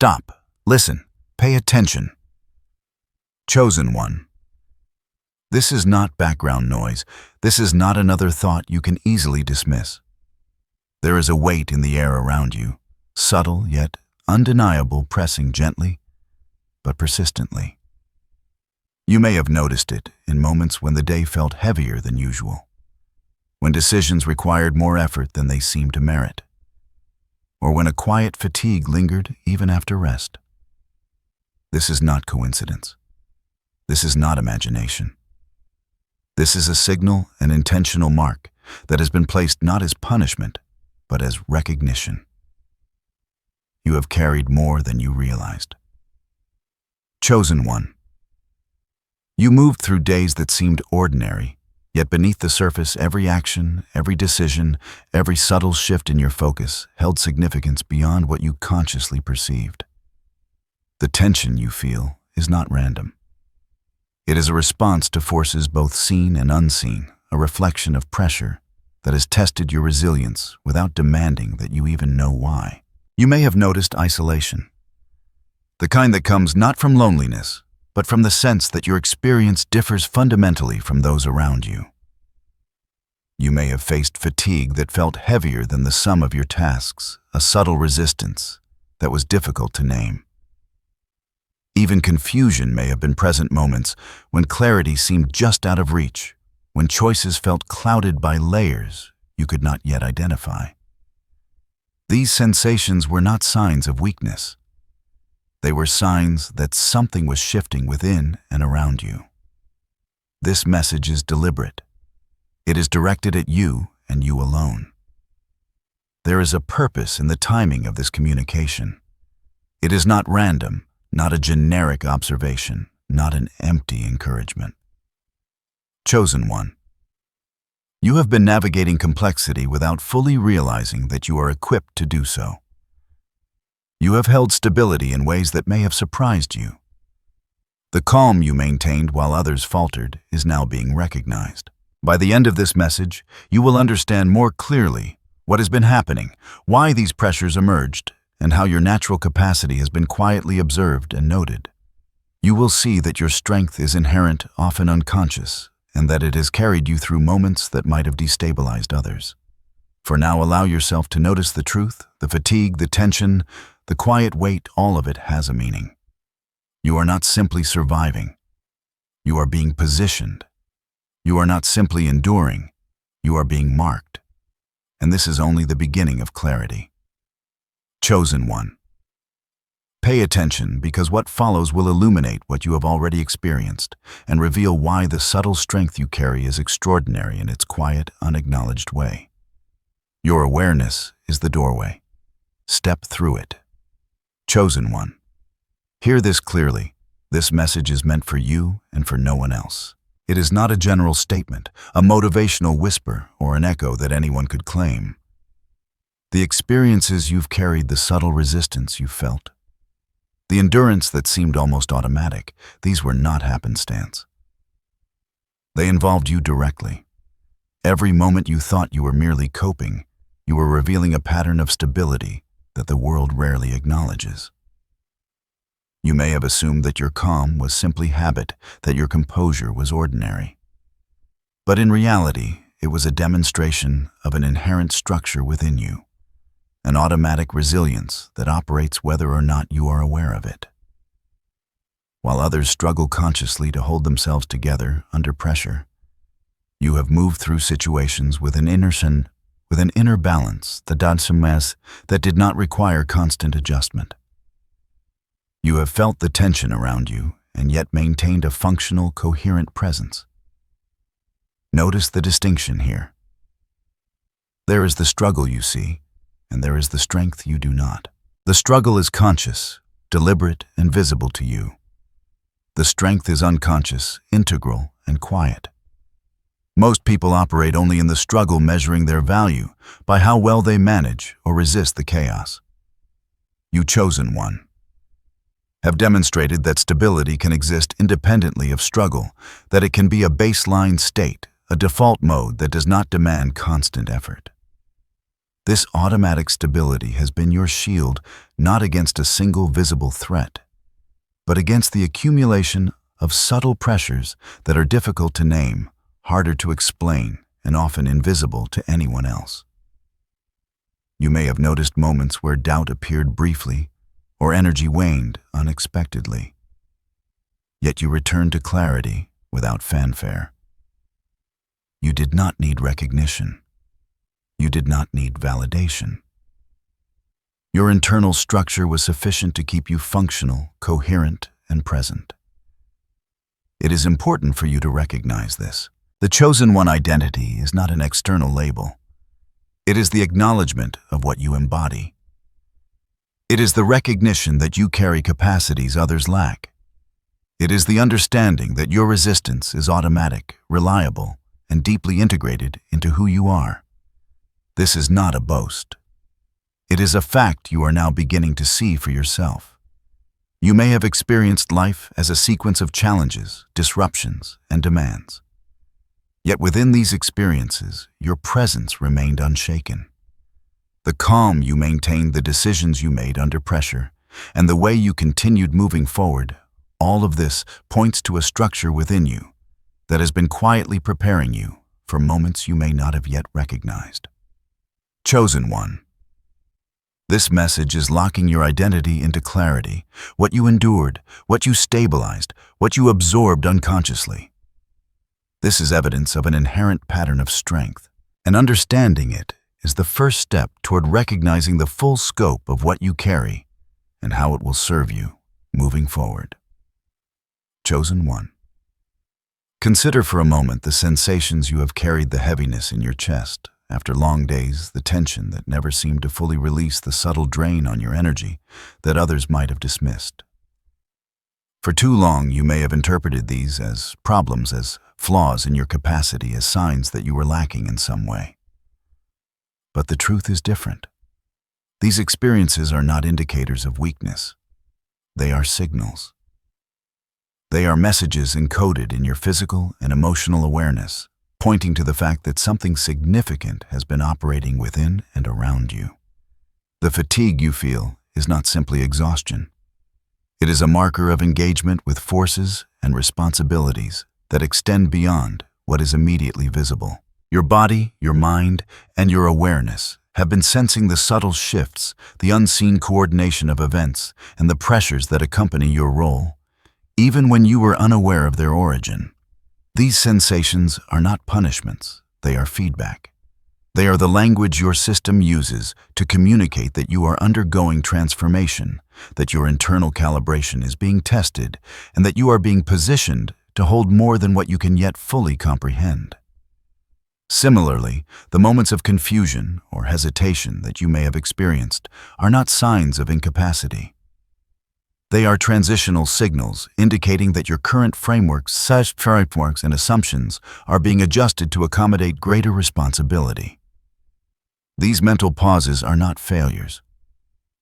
Stop. Listen. Pay attention. Chosen one. This is not background noise. This is not another thought you can easily dismiss. There is a weight in the air around you, subtle yet undeniable, pressing gently but persistently. You may have noticed it in moments when the day felt heavier than usual, when decisions required more effort than they seemed to merit, or when a quiet fatigue lingered even after rest. This is not coincidence. This is not imagination. This is a signal, an intentional mark that has been placed not as punishment, but as recognition. You have carried more than you realized. Chosen one. You moved through days that seemed ordinary, yet beneath the surface, every action, every decision, every subtle shift in your focus held significance beyond what you consciously perceived. The tension you feel is not random. It is a response to forces both seen and unseen, a reflection of pressure that has tested your resilience without demanding that you even know why. You may have noticed isolation, the kind that comes not from loneliness, but from the sense that your experience differs fundamentally from those around you. You may have faced fatigue that felt heavier than the sum of your tasks, a subtle resistance that was difficult to name. Even confusion may have been present, moments when clarity seemed just out of reach, when choices felt clouded by layers you could not yet identify. These sensations were not signs of weakness. They were signs that something was shifting within and around you. This message is deliberate. It is directed at you and you alone. There is a purpose in the timing of this communication. It is not random, not a generic observation, not an empty encouragement. Chosen one. You have been navigating complexity without fully realizing that you are equipped to do so. You have held stability in ways that may have surprised you. The calm you maintained while others faltered is now being recognized. By the end of this message, you will understand more clearly what has been happening, why these pressures emerged, and how your natural capacity has been quietly observed and noted. You will see that your strength is inherent, often unconscious, and that it has carried you through moments that might have destabilized others. For now, allow yourself to notice the truth, the fatigue, the tension, the quiet weight. All of it has a meaning. You are not simply surviving. You are being positioned. You are not simply enduring. You are being marked. And this is only the beginning of clarity. Chosen one. Pay attention, because what follows will illuminate what you have already experienced and reveal why the subtle strength you carry is extraordinary in its quiet, unacknowledged way. Your awareness is the doorway. Step through it. Chosen one. Hear this clearly. This message is meant for you and for no one else. It is not a general statement, a motivational whisper, or an echo that anyone could claim. The experiences you've carried, the subtle resistance you've felt, the endurance that seemed almost automatic, these were not happenstance. They involved you directly. Every moment you thought you were merely coping, you were revealing a pattern of stability that the world rarely acknowledges. You may have assumed that your calm was simply habit, that your composure was ordinary. But in reality, it was a demonstration of an inherent structure within you, an automatic resilience that operates whether or not you are aware of it. While others struggle consciously to hold themselves together under pressure, you have moved through situations with an inner balance, that did not require constant adjustment. You have felt the tension around you and yet maintained a functional, coherent presence. Notice the distinction here. There is the struggle you see, and there is the strength you do not. The struggle is conscious, deliberate, and visible to you. The strength is unconscious, integral, and quiet. Most people operate only in the struggle, measuring their value by how well they manage or resist the chaos. You, chosen one, have demonstrated that stability can exist independently of struggle, that it can be a baseline state, a default mode that does not demand constant effort. This automatic stability has been your shield not against a single visible threat, but against the accumulation of subtle pressures that are difficult to name, harder to explain, and often invisible to anyone else. You may have noticed moments where doubt appeared briefly or energy waned unexpectedly. Yet you returned to clarity without fanfare. You did not need recognition. You did not need validation. Your internal structure was sufficient to keep you functional, coherent, and present. It is important for you to recognize this. The chosen one identity is not an external label. It is the acknowledgement of what you embody. It is the recognition that you carry capacities others lack. It is the understanding that your resistance is automatic, reliable, and deeply integrated into who you are. This is not a boast. It is a fact you are now beginning to see for yourself. You may have experienced life as a sequence of challenges, disruptions, and demands. Yet within these experiences, your presence remained unshaken. The calm you maintained, the decisions you made under pressure, and the way you continued moving forward, all of this points to a structure within you that has been quietly preparing you for moments you may not have yet recognized. Chosen one. This message is locking your identity into clarity, what you endured, what you stabilized, what you absorbed unconsciously. This is evidence of an inherent pattern of strength, and understanding it is the first step toward recognizing the full scope of what you carry and how it will serve you moving forward. Chosen one. Consider for a moment the sensations you have carried, the heaviness in your chest after long days, the tension that never seemed to fully release, the subtle drain on your energy that others might have dismissed. For too long, you may have interpreted these as problems, as flaws in your capacity, as signs that you were lacking in some way. But the truth is different. These experiences are not indicators of weakness. They are signals. They are messages encoded in your physical and emotional awareness, pointing to the fact that something significant has been operating within and around you. The fatigue you feel is not simply exhaustion. It is a marker of engagement with forces and responsibilities that extend beyond what is immediately visible. Your body, your mind, and your awareness have been sensing the subtle shifts, the unseen coordination of events, and the pressures that accompany your role, even when you were unaware of their origin. These sensations are not punishments, they are feedback. They are the language your system uses to communicate that you are undergoing transformation, that your internal calibration is being tested, and that you are being positioned to hold more than what you can yet fully comprehend. Similarly, the moments of confusion or hesitation that you may have experienced are not signs of incapacity. They are transitional signals indicating that your current frameworks and assumptions are being adjusted to accommodate greater responsibility. These mental pauses are not failures.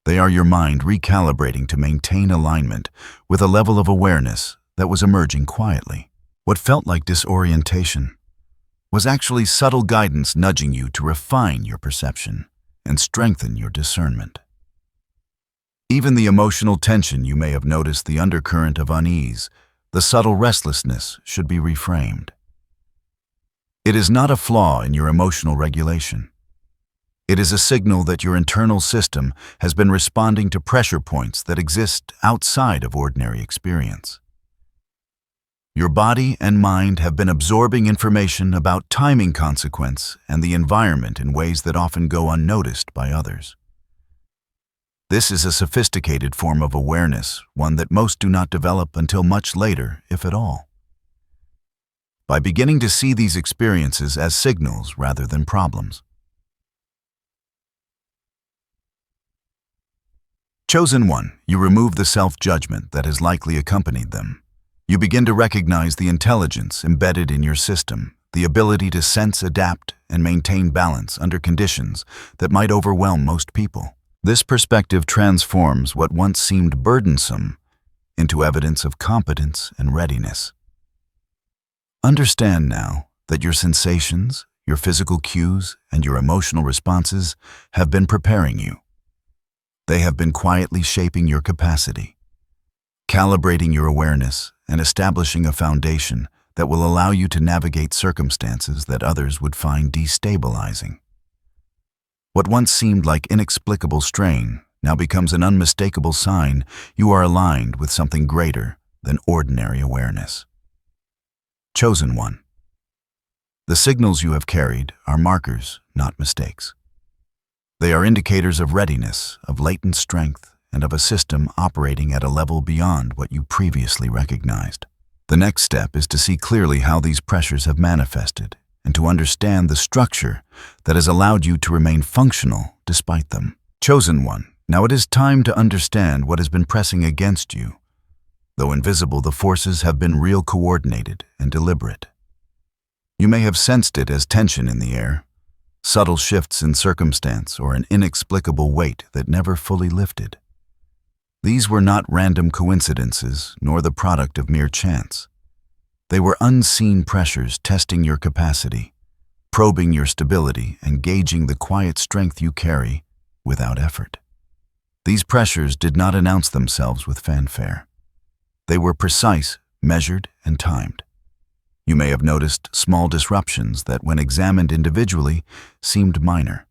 They are your mind recalibrating to maintain alignment with a level of awareness that was emerging quietly. What felt like disorientation was actually subtle guidance nudging you to refine your perception and strengthen your discernment. Even the emotional tension you may have noticed, the undercurrent of unease, the subtle restlessness should be reframed. It is not a flaw in your emotional regulation. It is a signal that your internal system has been responding to pressure points that exist outside of ordinary experience. Your body and mind have been absorbing information about timing, consequence, and the environment in ways that often go unnoticed by others. This is a sophisticated form of awareness, one that most do not develop until much later, if at all. By beginning to see these experiences as signals rather than problems. Chosen one, you remove the self-judgment that has likely accompanied them. You begin to recognize the intelligence embedded in your system, the ability to sense, adapt, and maintain balance under conditions that might overwhelm most people. This perspective transforms what once seemed burdensome into evidence of competence and readiness. Understand now that your sensations, your physical cues, and your emotional responses have been preparing you. They have been quietly shaping your capacity, calibrating your awareness, and establishing a foundation that will allow you to navigate circumstances that others would find destabilizing. What once seemed like inexplicable strain now becomes an unmistakable sign you are aligned with something greater than ordinary awareness. Chosen one. The signals you have carried are markers, not mistakes. They are indicators of readiness, of latent strength, and of a system operating at a level beyond what you previously recognized. The next step is to see clearly how these pressures have manifested and to understand the structure that has allowed you to remain functional despite them. Chosen one. Now it is time to understand what has been pressing against you. Though invisible, the forces have been real, coordinated, and deliberate. You may have sensed it as tension in the air, subtle shifts in circumstance, or an inexplicable weight that never fully lifted. These were not random coincidences, nor the product of mere chance. They were unseen pressures testing your capacity, probing your stability, and gauging the quiet strength you carry without effort. These pressures did not announce themselves with fanfare. They were precise, measured, and timed. You may have noticed small disruptions that, when examined individually, seemed minor.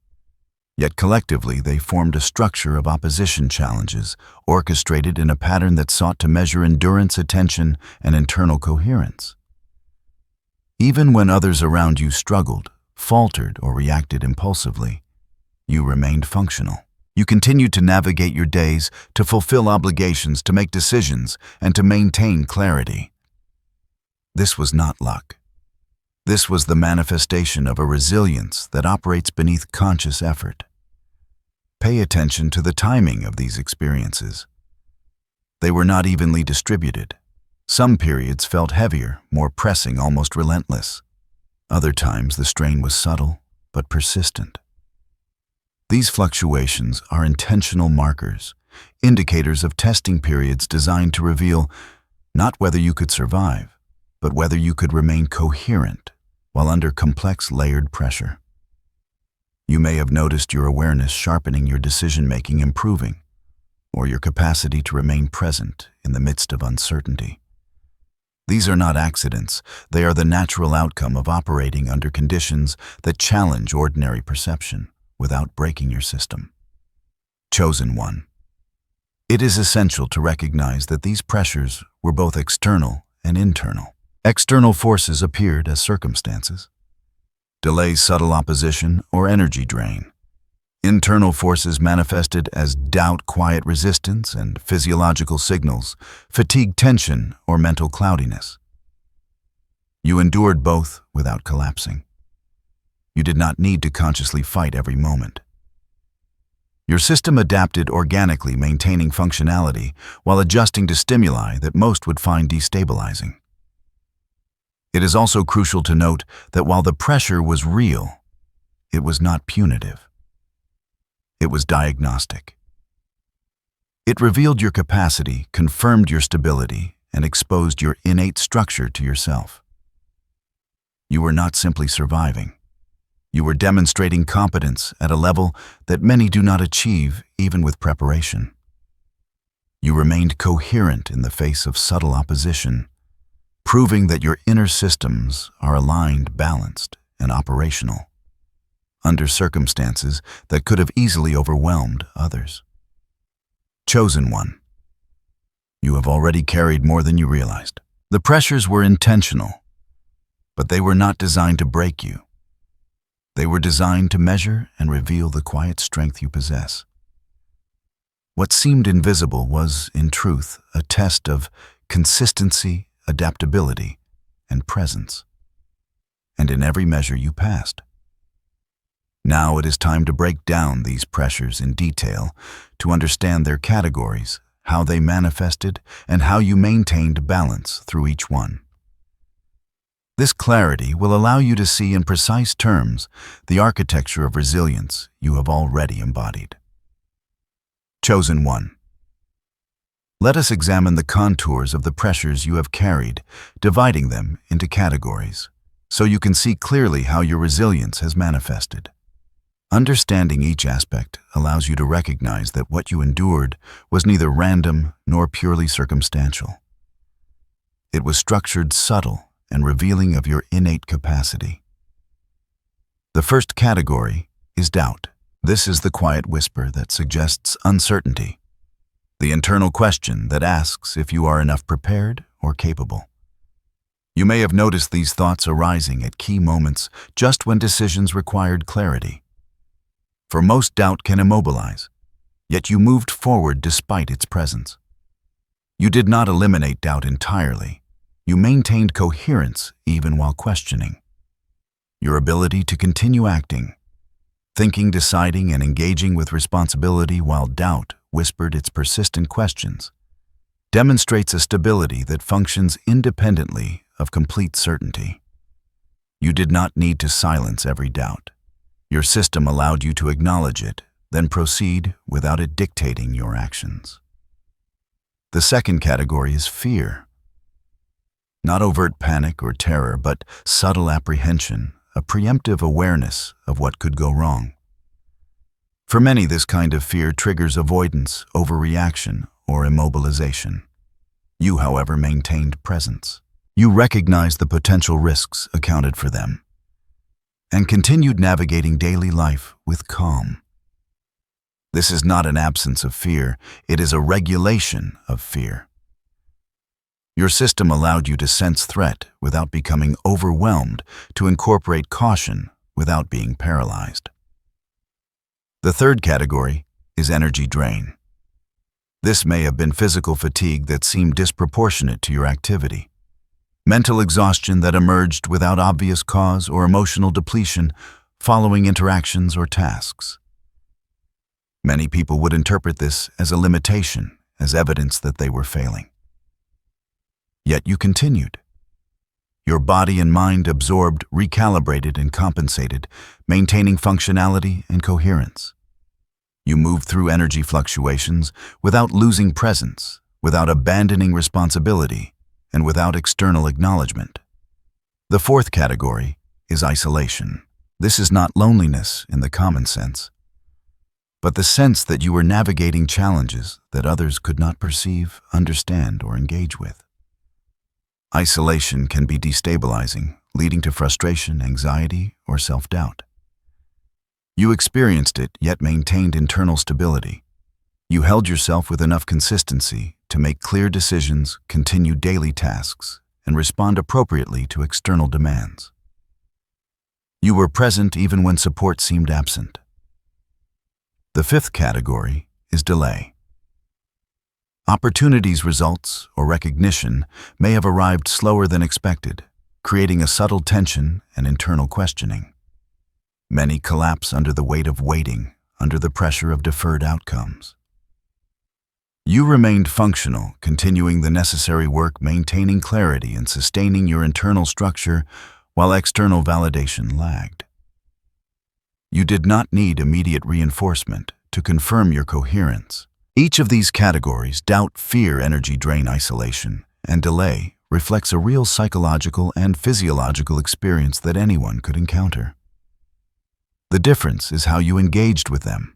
Yet collectively, they formed a structure of opposition challenges, orchestrated in a pattern that sought to measure endurance, attention, and internal coherence. Even when others around you struggled, faltered, or reacted impulsively, you remained functional. You continued to navigate your days, to fulfill obligations, to make decisions, and to maintain clarity. This was not luck. This was the manifestation of a resilience that operates beneath conscious effort. Pay attention to the timing of these experiences. They were not evenly distributed. Some periods felt heavier, more pressing, almost relentless. Other times the strain was subtle, but persistent. These fluctuations are intentional markers, indicators of testing periods designed to reveal not whether you could survive, but whether you could remain coherent while under complex layered pressure. You may have noticed your awareness sharpening, your decision-making improving, or your capacity to remain present in the midst of uncertainty. These are not accidents. They are the natural outcome of operating under conditions that challenge ordinary perception without breaking your system. Chosen one. It is essential to recognize that these pressures were both external and internal. External forces appeared as circumstances, delays, subtle opposition, or energy drain. Internal forces manifested as doubt, quiet resistance, and physiological signals, fatigue, tension, or mental cloudiness. You endured both without collapsing. You did not need to consciously fight every moment. Your system adapted organically, maintaining functionality while adjusting to stimuli that most would find destabilizing. It is also crucial to note that while the pressure was real, it was not punitive. It was diagnostic. It revealed your capacity, confirmed your stability, and exposed your innate structure to yourself. You were not simply surviving. You were demonstrating competence at a level that many do not achieve even with preparation. You remained coherent in the face of subtle opposition, proving that your inner systems are aligned, balanced, and operational, under circumstances that could have easily overwhelmed others. Chosen one. You have already carried more than you realized. The pressures were intentional, but they were not designed to break you. They were designed to measure and reveal the quiet strength you possess. What seemed invisible was, in truth, a test of consistency, adaptability, and presence. And in every measure you passed. Now it is time to break down these pressures in detail, to understand their categories, how they manifested, and how you maintained balance through each one. This clarity will allow you to see in precise terms the architecture of resilience you have already embodied. Chosen one. Let us examine the contours of the pressures you have carried, dividing them into categories. so you can see clearly how your resilience has manifested. Understanding each aspect allows you to recognize that what you endured was neither random nor purely circumstantial. It was structured, subtle, and revealing of your innate capacity. The first category is doubt. This is the quiet whisper that suggests uncertainty, the internal question that asks if you are enough prepared or capable. You may have noticed these thoughts arising at key moments just when decisions required clarity. For most, doubt can immobilize, yet you moved forward despite its presence. You did not eliminate doubt entirely. You maintained coherence even while questioning. Your ability to continue acting, thinking, deciding, and engaging with responsibility while doubt whispered its persistent questions, demonstrates a stability that functions independently of complete certainty. You did not need to silence every doubt. Your system allowed you to acknowledge it, then proceed without it dictating your actions. The second category is fear. Not overt panic or terror, but subtle apprehension, a preemptive awareness of what could go wrong. For many, this kind of fear triggers avoidance, overreaction, or immobilization. You, however, maintained presence. You recognized the potential risks, accounted for them, and continued navigating daily life with calm. This is not an absence of fear, it is a regulation of fear. Your system allowed you to sense threat without becoming overwhelmed, to incorporate caution without being paralyzed. The third category is energy drain. This may have been physical fatigue that seemed disproportionate to your activity, mental exhaustion that emerged without obvious cause, or emotional depletion following interactions or tasks. Many people would interpret this as a limitation, as evidence that they were failing. Yet you continued. Your body and mind absorbed, recalibrated, and compensated, maintaining functionality and coherence. You moved through energy fluctuations without losing presence, without abandoning responsibility, and without external acknowledgement. The fourth category is isolation. This is not loneliness in the common sense, but the sense that you were navigating challenges that others could not perceive, understand, or engage with. Isolation can be destabilizing, leading to frustration, anxiety, or self-doubt. You experienced it, yet maintained internal stability. You held yourself with enough consistency to make clear decisions, continue daily tasks, and respond appropriately to external demands. You were present even when support seemed absent. The fifth category is delay. Opportunities, results, or recognition may have arrived slower than expected, creating a subtle tension and internal questioning. Many collapse under the weight of waiting, under the pressure of deferred outcomes. You remained functional, continuing the necessary work, maintaining clarity and sustaining your internal structure while external validation lagged. You did not need immediate reinforcement to confirm your coherence. Each of these categories, doubt, fear, energy drain, isolation, and delay, reflects a real psychological and physiological experience that anyone could encounter. The difference is how you engaged with them.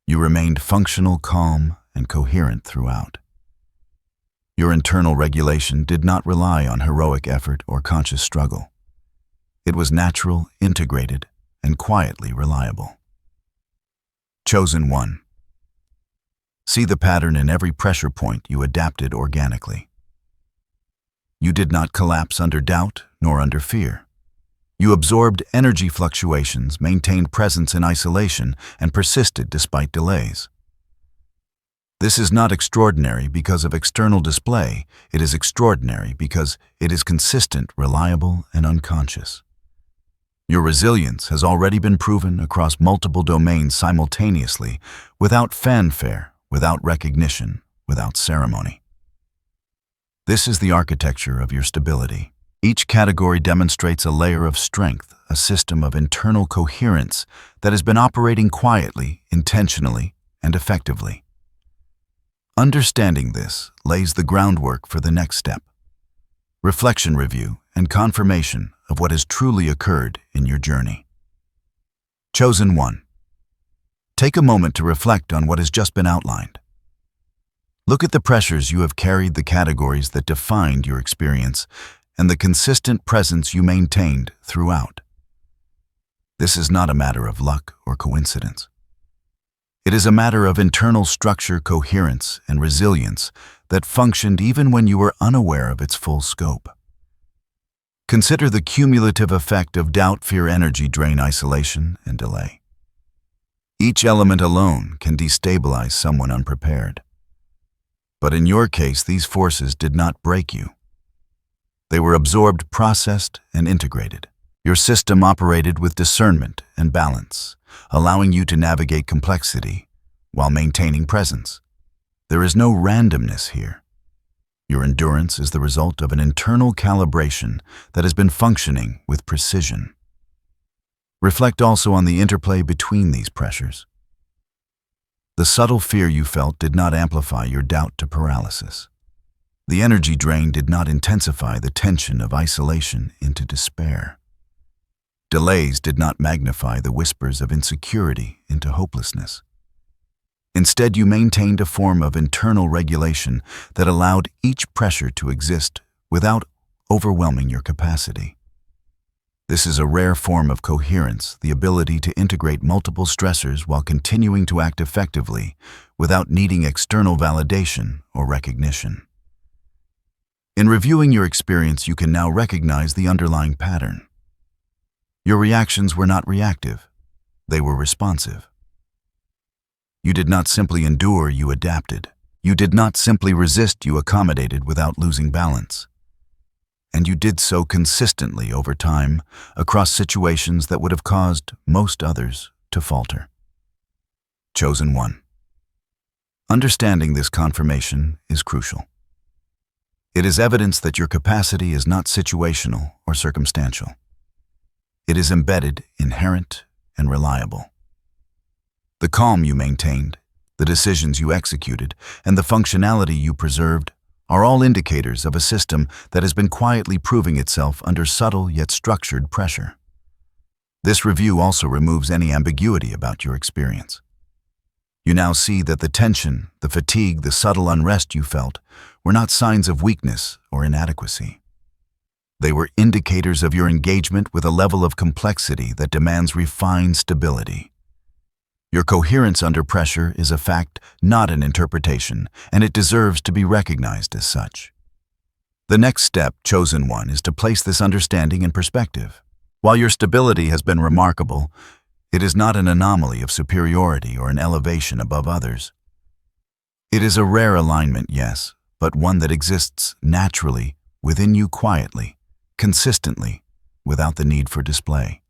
You remained functional, calm, and coherent throughout. Your internal regulation did not rely on heroic effort or conscious struggle. It was natural, integrated, and quietly reliable. Chosen one. See the pattern in every pressure point. You adapted organically. You did not collapse under doubt nor under fear. You absorbed energy fluctuations, maintained presence in isolation, and persisted despite delays. This is not extraordinary because of external display. It is extraordinary because it is consistent, reliable, and unconscious. Your resilience has already been proven across multiple domains simultaneously, without fanfare, without recognition, without ceremony. This is the architecture of your stability. Each category demonstrates a layer of strength, a system of internal coherence that has been operating quietly, intentionally, and effectively. Understanding this lays the groundwork for the next step: reflection, review, and confirmation of what has truly occurred in your journey. Chosen one. Take a moment to reflect on what has just been outlined. Look at the pressures you have carried, the categories that defined your experience, and the consistent presence you maintained throughout. This is not a matter of luck or coincidence. It is a matter of internal structure, coherence, and resilience that functioned even when you were unaware of its full scope. Consider the cumulative effect of doubt, fear, energy drain, isolation, and delay. Each element alone can destabilize someone unprepared. But in your case, these forces did not break you. They were absorbed, processed, and integrated. Your system operated with discernment and balance, allowing you to navigate complexity while maintaining presence. There is no randomness here. Your endurance is the result of an internal calibration that has been functioning with precision. Reflect also on the interplay between these pressures. The subtle fear you felt did not amplify your doubt to paralysis. The energy drain did not intensify the tension of isolation into despair. Delays did not magnify the whispers of insecurity into hopelessness. Instead, you maintained a form of internal regulation that allowed each pressure to exist without overwhelming your capacity. This is a rare form of coherence, the ability to integrate multiple stressors while continuing to act effectively without needing external validation or recognition. In reviewing your experience, you can now recognize the underlying pattern. Your reactions were not reactive, they were responsive. You did not simply endure, you adapted. You did not simply resist, you accommodated without losing balance. And you did so consistently over time, across situations that would have caused most others to falter. Chosen one. Understanding this confirmation is crucial. It is evidence that your capacity is not situational or circumstantial. It is embedded, inherent, and reliable. The calm you maintained, the decisions you executed, and the functionality you preserved are all indicators of a system that has been quietly proving itself under subtle yet structured pressure. This review also removes any ambiguity about your experience. You now see that the tension, the fatigue, the subtle unrest you felt were not signs of weakness or inadequacy. They were indicators of your engagement with a level of complexity that demands refined stability. Your coherence under pressure is a fact, not an interpretation, and it deserves to be recognized as such. The next step, chosen one, is to place this understanding in perspective. While your stability has been remarkable, it is not an anomaly of superiority or an elevation above others. It is a rare alignment, yes, but one that exists naturally within you quietly, consistently, without the need for display.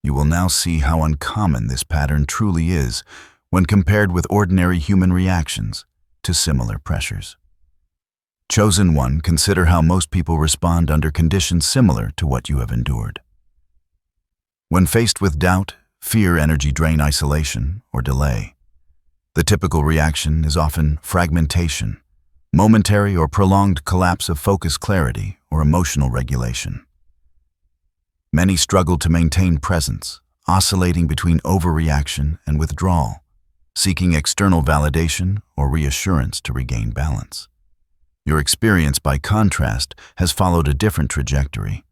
You will now see how uncommon this pattern truly is when compared with ordinary human reactions to similar pressures. Chosen one, consider how most people respond under conditions similar to what you have endured. When faced with doubt, fear, energy drain, isolation, or delay, the typical reaction is often fragmentation, momentary or prolonged collapse of focus, clarity, or emotional regulation. Many struggle to maintain presence, oscillating between overreaction and withdrawal, seeking external validation or reassurance to regain balance. Your experience, by contrast, has followed a different trajectory.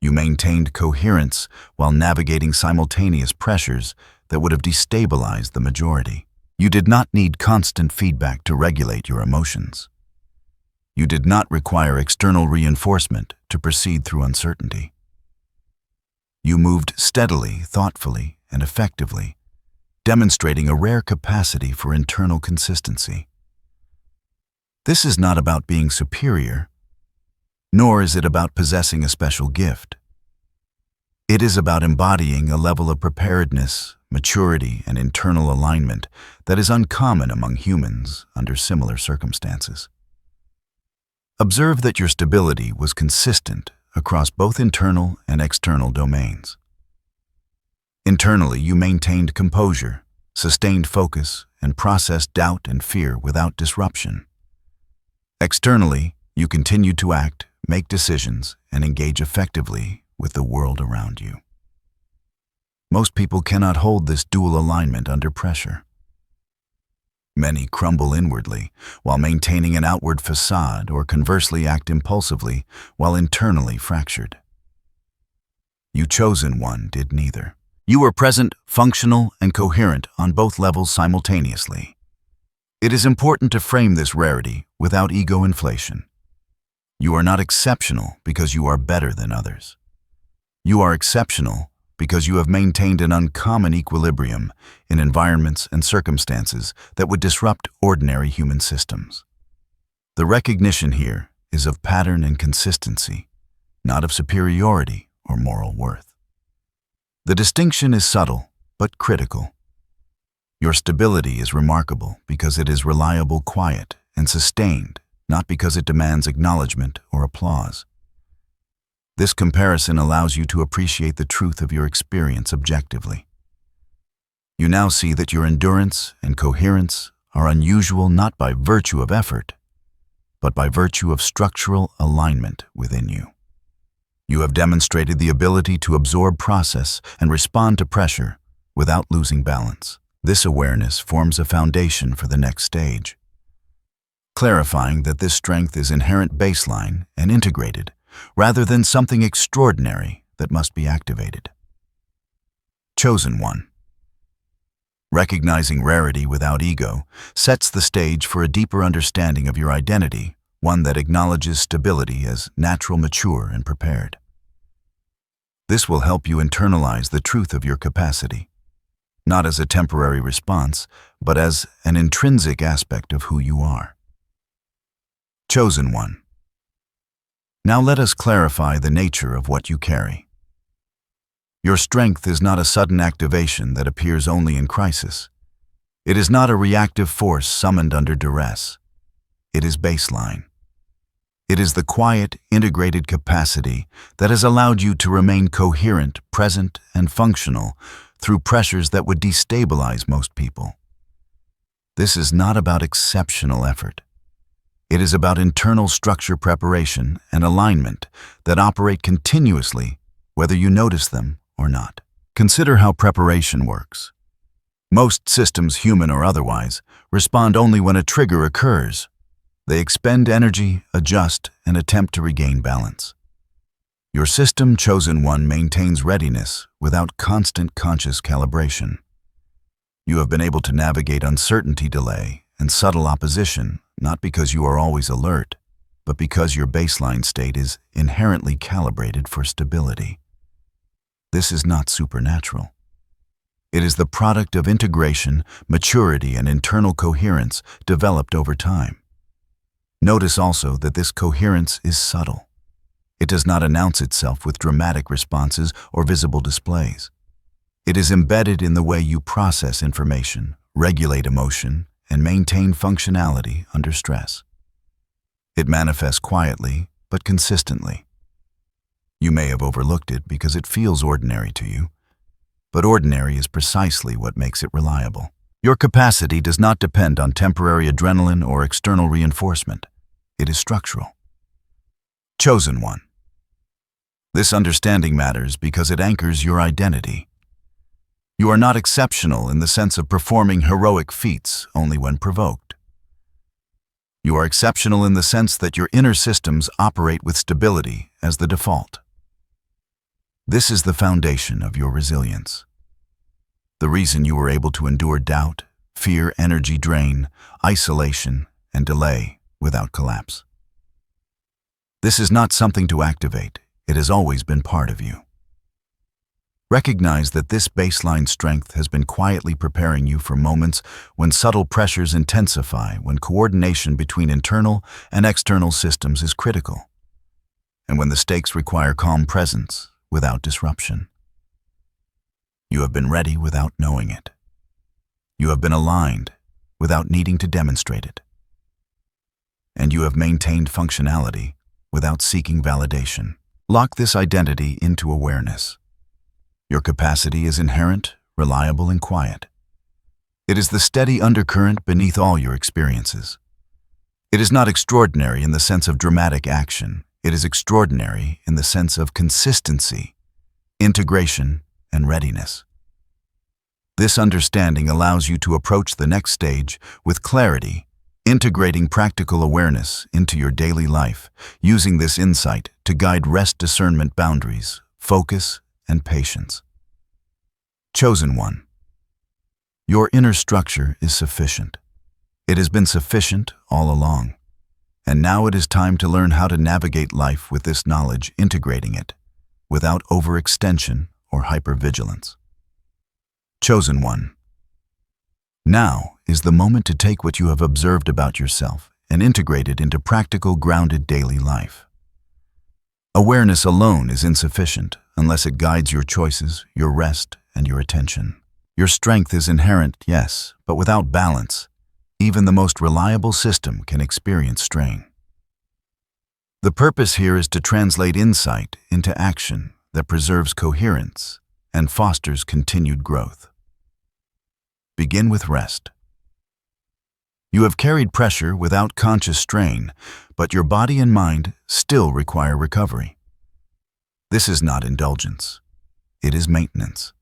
You maintained coherence while navigating simultaneous pressures that would have destabilized the majority. You did not need constant feedback to regulate your emotions. You did not require external reinforcement to proceed through uncertainty. You moved steadily, thoughtfully, and effectively, demonstrating a rare capacity for internal consistency. This is not about being superior, nor is it about possessing a special gift. It is about embodying a level of preparedness, maturity, and internal alignment that is uncommon among humans under similar circumstances. Observe that your stability was consistent across both internal and external domains. Internally, you maintained composure, sustained focus, and processed doubt and fear without disruption. Externally, you continued to act, make decisions, and engage effectively with the world around you. Most people cannot hold this dual alignment under pressure. Many crumble inwardly while maintaining an outward facade, or conversely act impulsively while internally fractured. You chosen one did neither. You were present, functional, and coherent on both levels simultaneously. It is important to frame this rarity without ego inflation. You are not exceptional because you are better than others. You are exceptional because you have maintained an uncommon equilibrium in environments and circumstances that would disrupt ordinary human systems. The recognition here is of pattern and consistency, not of superiority or moral worth. The distinction is subtle but critical. Your stability is remarkable because it is reliable, quiet, and sustained, not because it demands acknowledgement or applause. This comparison allows you to appreciate the truth of your experience objectively. You now see that your endurance and coherence are unusual not by virtue of effort, but by virtue of structural alignment within you. You have demonstrated the ability to absorb process and respond to pressure without losing balance. This awareness forms a foundation for the next stage, clarifying that this strength is inherent baseline and integrated, rather than something extraordinary that must be activated. Chosen one. Recognizing rarity without ego sets the stage for a deeper understanding of your identity, one that acknowledges stability as natural, mature, and prepared. This will help you internalize the truth of your capacity, not as a temporary response, but as an intrinsic aspect of who you are. Chosen one. Now let us clarify the nature of what you carry. Your strength is not a sudden activation that appears only in crisis. It is not a reactive force summoned under duress. It is baseline. It is the quiet, integrated capacity that has allowed you to remain coherent, present, and functional through pressures that would destabilize most people. This is not about exceptional effort. It is about internal structure, preparation, and alignment that operate continuously, whether you notice them or not. Consider how preparation works. Most systems, human or otherwise, respond only when a trigger occurs. They expend energy, adjust, and attempt to regain balance. Your system, chosen one, maintains readiness without constant conscious calibration. You have been able to navigate uncertainty, delay, and subtle opposition, not because you are always alert, but because your baseline state is inherently calibrated for stability. This is not supernatural. It is the product of integration, maturity, and internal coherence developed over time. Notice also that this coherence is subtle. It does not announce itself with dramatic responses or visible displays. It is embedded in the way you process information, regulate emotion, and maintain functionality under stress. It manifests quietly but consistently. You may have overlooked it because it feels ordinary to you, but ordinary is precisely what makes it reliable. Your capacity does not depend on temporary adrenaline or external reinforcement. It is structural. Chosen one. This understanding matters because it anchors your identity. You are not exceptional in the sense of performing heroic feats only when provoked. You are exceptional in the sense that your inner systems operate with stability as the default. This is the foundation of your resilience. The reason you were able to endure doubt, fear, energy drain, isolation, and delay without collapse. This is not something to activate. It has always been part of you. Recognize that this baseline strength has been quietly preparing you for moments when subtle pressures intensify, when coordination between internal and external systems is critical, and when the stakes require calm presence without disruption. You have been ready without knowing it. You have been aligned without needing to demonstrate it. And you have maintained functionality without seeking validation. Lock this identity into awareness. Your capacity is inherent, reliable, and quiet. It is the steady undercurrent beneath all your experiences. It is not extraordinary in the sense of dramatic action. It is extraordinary in the sense of consistency, integration, and readiness. This understanding allows you to approach the next stage with clarity, integrating practical awareness into your daily life, using this insight to guide rest discernment boundaries, focus, and patience. Chosen one. Your inner structure is sufficient. It has been sufficient all along. And now it is time to learn how to navigate life with this knowledge, integrating it, without overextension or hypervigilance. Chosen one. Now is the moment to take what you have observed about yourself and integrate it into practical, grounded daily life. Awareness alone is insufficient unless it guides your choices, your rest, and your attention. Your strength is inherent, yes, but without balance, even the most reliable system can experience strain. The purpose here is to translate insight into action that preserves coherence and fosters continued growth. Begin with rest. You have carried pressure without conscious strain, but your body and mind still require recovery. This is not indulgence. It is maintenance.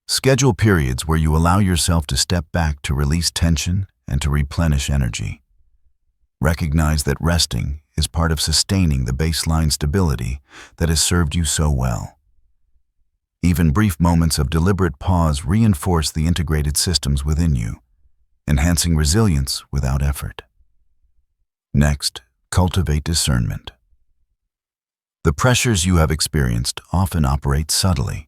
Schedule periods where you allow yourself to step back to release tension and to replenish energy. Recognize that resting is part of sustaining the baseline stability that has served you so well. Even brief moments of deliberate pause reinforce the integrated systems within you, enhancing resilience without effort. Next, cultivate discernment. The pressures you have experienced often operate subtly.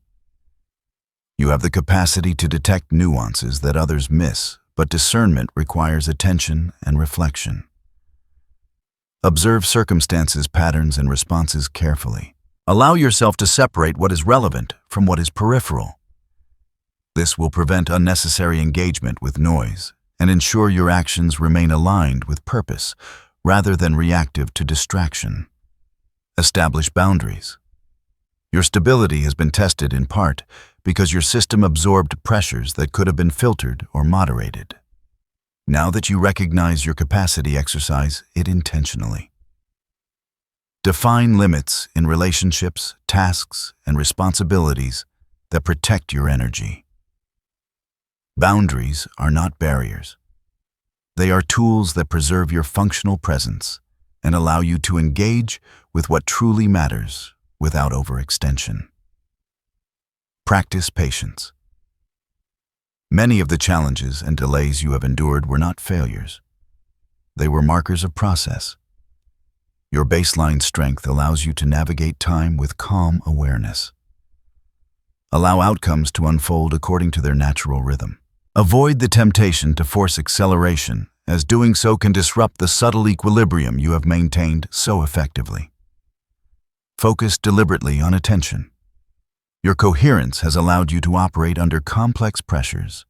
You have the capacity to detect nuances that others miss, but discernment requires attention and reflection. Observe circumstances, patterns, and responses carefully. Allow yourself to separate what is relevant from what is peripheral. This will prevent unnecessary engagement with noise and ensure your actions remain aligned with purpose rather than reactive to distraction. Establish boundaries. Your stability has been tested in part because your system absorbed pressures that could have been filtered or moderated. Now that you recognize your capacity, exercise it intentionally. Define limits in relationships, tasks, and responsibilities that protect your energy. Boundaries are not barriers. They are tools that preserve your functional presence and allow you to engage with what truly matters without overextension. Practice patience. Many of the challenges and delays you have endured were not failures. They were markers of process. Your baseline strength allows you to navigate time with calm awareness. Allow outcomes to unfold according to their natural rhythm. Avoid the temptation to force acceleration, as doing so can disrupt the subtle equilibrium you have maintained so effectively. Focus deliberately on attention. Your coherence has allowed you to operate under complex pressures,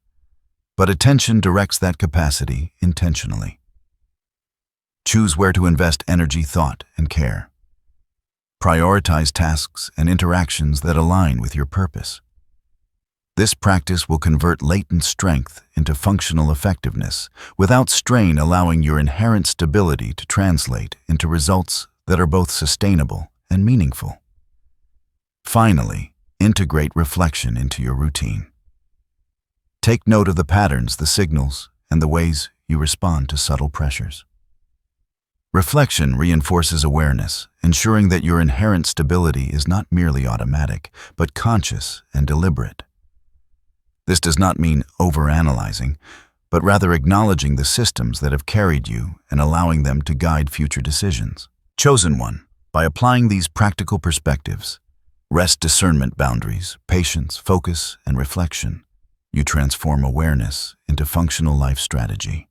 but attention directs that capacity intentionally. Choose where to invest energy, thought, and care. Prioritize tasks and interactions that align with your purpose. This practice will convert latent strength into functional effectiveness without strain, allowing your inherent stability to translate into results that are both sustainable and meaningful. Finally, integrate reflection into your routine. Take note of the patterns, the signals, and the ways you respond to subtle pressures. Reflection reinforces awareness, ensuring that your inherent stability is not merely automatic, but conscious and deliberate. This does not mean overanalyzing, but rather acknowledging the systems that have carried you and allowing them to guide future decisions. Chosen one. By applying these practical perspectives, rest discernment boundaries, patience, focus, and reflection, you transform awareness into functional life strategy.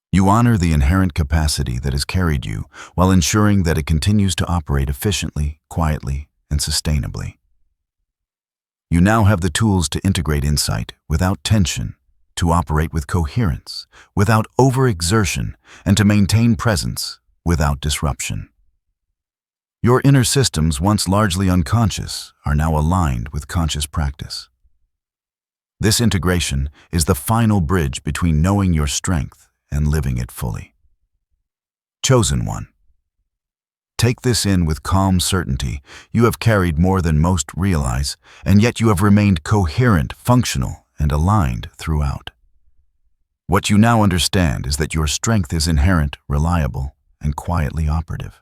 You honor the inherent capacity that has carried you while ensuring that it continues to operate efficiently, quietly, and sustainably. You now have the tools to integrate insight without tension, to operate with coherence, without overexertion, and to maintain presence without disruption. Your inner systems, once largely unconscious, are now aligned with conscious practice. This integration is the final bridge between knowing your strength and living it fully. Chosen one. Take this in with calm certainty. You have carried more than most realize, and yet you have remained coherent, functional, and aligned throughout. What you now understand is that your strength is inherent, reliable, and quietly operative.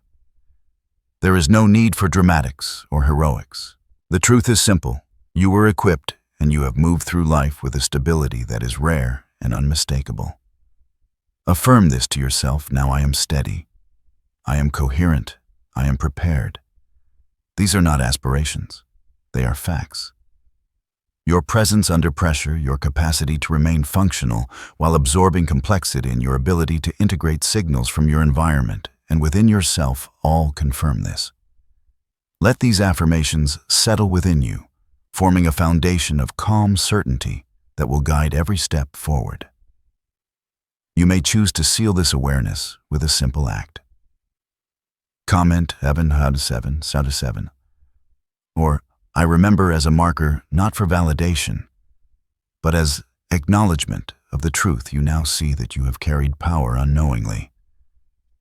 There is no need for dramatics or heroics. The truth is simple. You were equipped, and you have moved through life with a stability that is rare and unmistakable. Affirm this to yourself: now I am steady. I am coherent. I am prepared. These are not aspirations. They are facts. Your presence under pressure, your capacity to remain functional while absorbing complexity, and your ability to integrate signals from your environment and within yourself all confirm this. Let these affirmations settle within you, forming a foundation of calm certainty that will guide every step forward. You may choose to seal this awareness with a simple act. Comment Evan Hud 7, Sada 7. Or I remember as a marker not for validation, but as acknowledgement of the truth you now see that you have carried power unknowingly,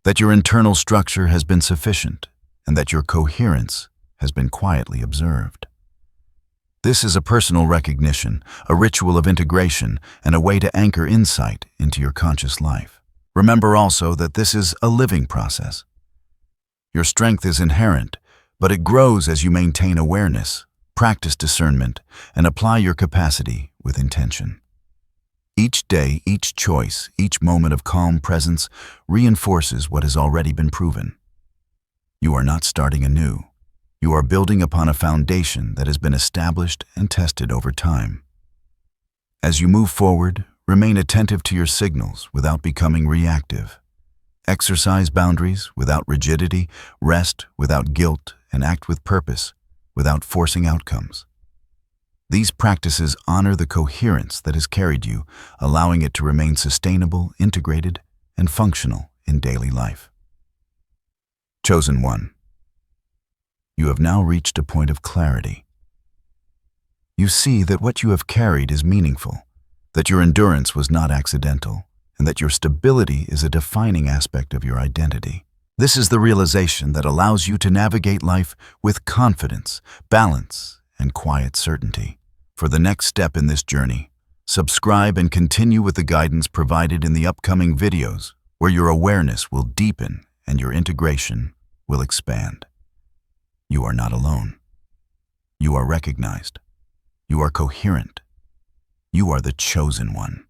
that your internal structure has been sufficient, and that your coherence has been quietly observed. This is a personal recognition, a ritual of integration, and a way to anchor insight into your conscious life. Remember also that this is a living process. Your strength is inherent, but it grows as you maintain awareness, practice discernment, and apply your capacity with intention. Each day, each choice, each moment of calm presence reinforces what has already been proven. You are not starting anew. You are building upon a foundation that has been established and tested over time. As you move forward, remain attentive to your signals without becoming reactive. Exercise boundaries without rigidity, rest without guilt, and act with purpose without forcing outcomes. These practices honor the coherence that has carried you, allowing it to remain sustainable, integrated, and functional in daily life. Chosen one. You have now reached a point of clarity. You see that what you have carried is meaningful, that your endurance was not accidental, and that your stability is a defining aspect of your identity. This is the realization that allows you to navigate life with confidence, balance, and quiet certainty. For the next step in this journey, subscribe and continue with the guidance provided in the upcoming videos, where your awareness will deepen and your integration will expand. You are not alone. You are recognized. You are coherent. You are the chosen one.